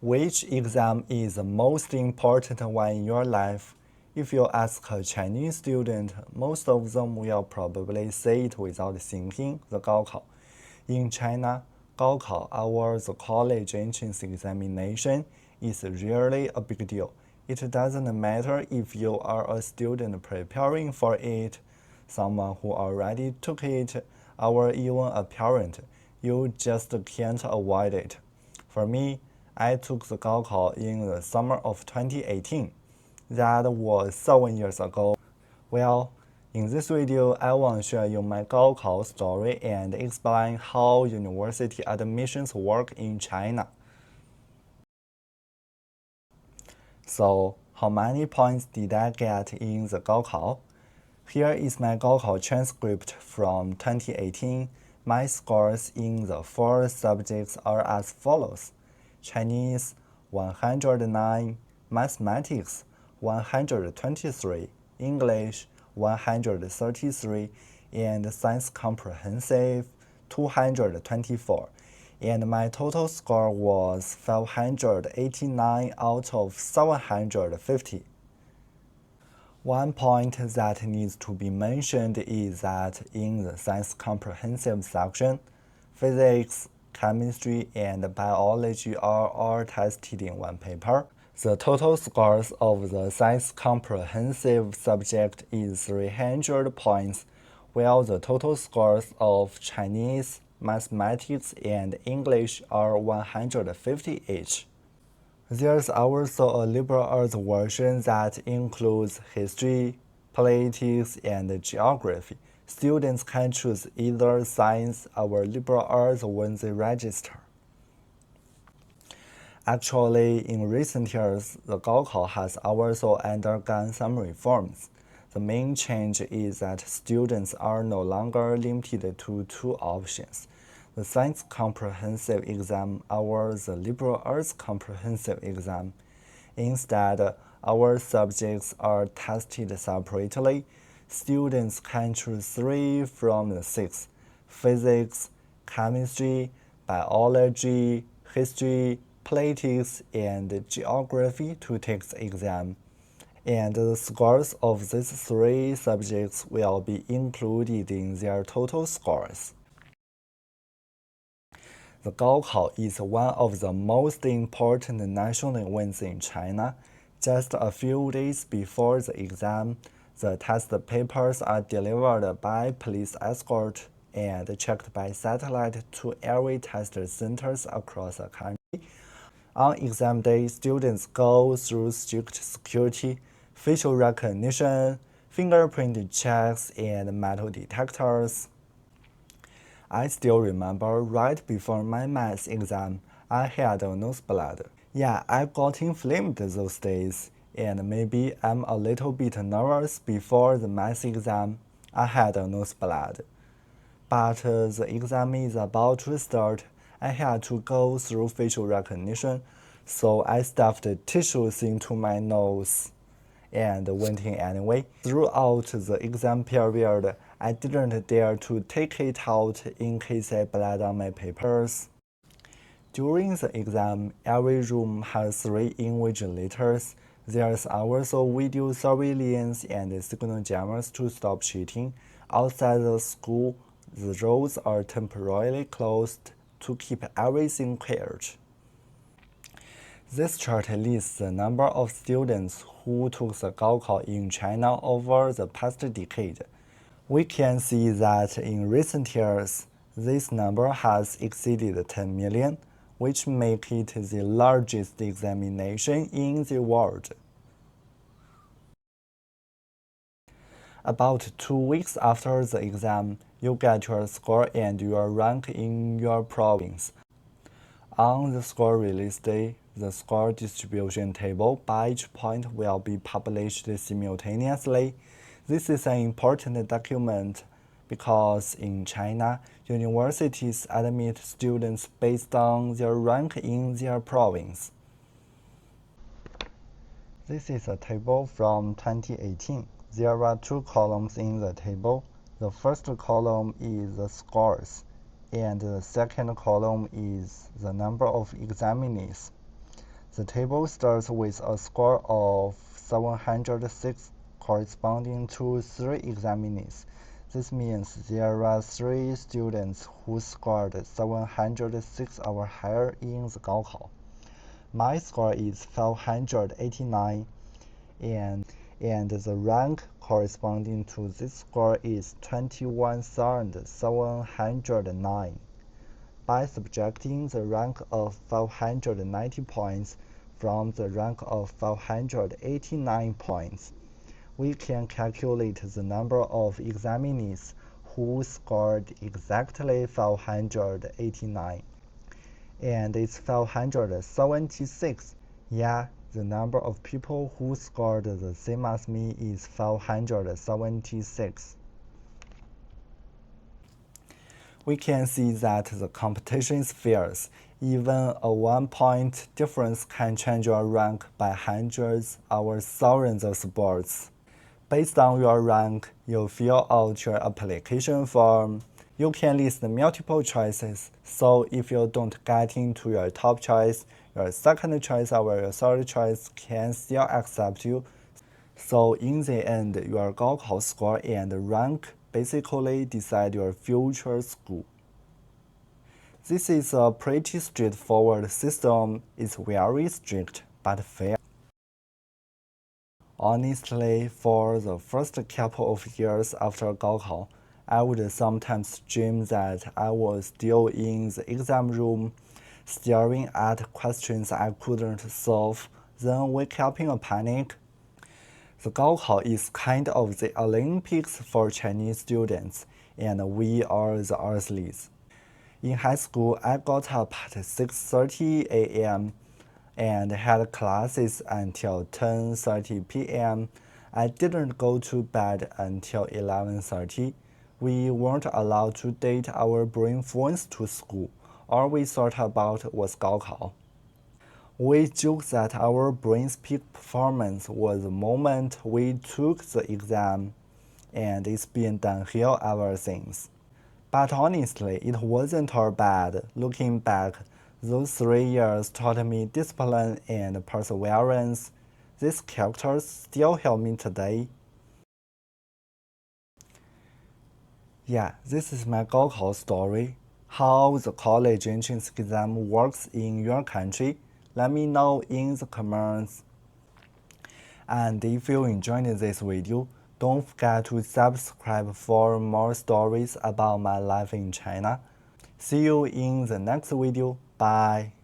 Which exam is the most important one in your life? If you ask a Chinese student, most of them will probably say it without thinking, the Gaokao. In China, Gaokao, our the college entrance examination, is really a big deal. It doesn't matter if you are a student preparing for it, someone who already took it, or even a parent. You just can't avoid it. For me, I took the Gaokao in the summer of 2018. That was 7 years ago. Well, in this video, I want to share you my Gaokao story and explain how university admissions work in China. So, how many points did I get in the Gaokao? Here is my Gaokao transcript from 2018. My scores in the 4 subjects are as follows: Chinese 109, Mathematics 123, English 133, and Science Comprehensive 224. And my total score was 589 out of 750. One point that needs to be mentioned is that in the Science Comprehensive section, physics, chemistry, and biology are all tested in one paper. The total scores of the Science Comprehensive subject is 300 points, while the total scores of Chinese, Mathematics, and English are 150 each. There's also a liberal arts version that includes history, politics, and geography. Students can choose either science or liberal arts when they register. Actually, in recent years, the Gaokao has also undergone some reforms. The main change is that students are no longer limited to 2 options: the Science Comprehensive Exam or the Liberal Arts Comprehensive Exam. Instead, our subjects are tested separately. Students can choose 3 from the 6: physics, chemistry, biology, history, politics, and geography to take the exam. And the scores of these 3 subjects will be included in their total scores. The Gaokao is one of the most important national events in China. Just a few days before the exam, the test papers are delivered by police escort and checked by satellite to every test centers across the country. On exam day, students go through strict security, facial recognition, fingerprint checks, and metal detectors. I still remember right before my math exam, I had a nosebleed. Yeah, I got inflamed those days, and maybe I'm a little bit nervous before the math exam. I had a nosebleed. But the exam is about to start. I had to go through facial recognition, so I stuffed tissues into my nose and went in anyway. Throughout the exam period, I didn't dare to take it out in case I bled on my papers. During the exam, every room has 3 invigilators. There's also video surveillance and signal jammers to stop cheating. Outside the school, the roads are temporarily closed to keep everything quiet. This chart lists the number of students who took the Gaokao in China over the past decade. We can see that in recent years, this number has exceeded 10 million, which makes it the largest examination in the world. About 2 weeks after the exam, you get your score and your rank in your province. On the score release day, the score distribution table by each point will be published simultaneously. This is an important document because in China, universities admit students based on their rank in their province. This is a table from 2018. There are 2 columns in the table. The first column is the scores, and the second column is the number of examinees. The table starts with a score of 706 corresponding to 3 examinees. This means there are 3 students who scored 706 or higher in the Gaokao. My score is 589 and the rank corresponding to this score is 21,709. By subtracting the rank of 590 points from the rank of 589 points, we can calculate the number of examinees who scored exactly 589. And it's 576. Yeah, the number of people who scored the same as me is 576. We can see that the competition is fierce. Even a 1-point difference can change your rank by hundreds or thousands of spots. Based on your rank, you fill out your application form. You can list multiple choices, so if you don't get into your top choice, your second choice or your third choice can still accept you. So in the end, your Gaokao score and rank basically decide your future school. This is a pretty straightforward system. It's very strict but fair. Honestly, for the first couple of years after Gaokao, I would sometimes dream that I was still in the exam room, staring at questions I couldn't solve, then wake up in a panic. The Gaokao is kind of the Olympics for Chinese students, and we are the athletes. In high school, I got up at 6:30 a.m. and had classes until 10:30 p.m. I didn't go to bed until 11:30. We weren't allowed to date our bring phones to school. All we thought about was Gaokao. We joked that our brain's peak performance was the moment we took the exam, and it's been downhill ever since. But honestly, it wasn't all bad. Looking back, those 3 years taught me discipline and perseverance. These characters still help me today. Yeah, this is my Gaokao story. How the college entrance exam works in your country, let me know in the comments. And if you enjoyed this video, don't forget to subscribe for more stories about my life in China. See you in the next video. Bye.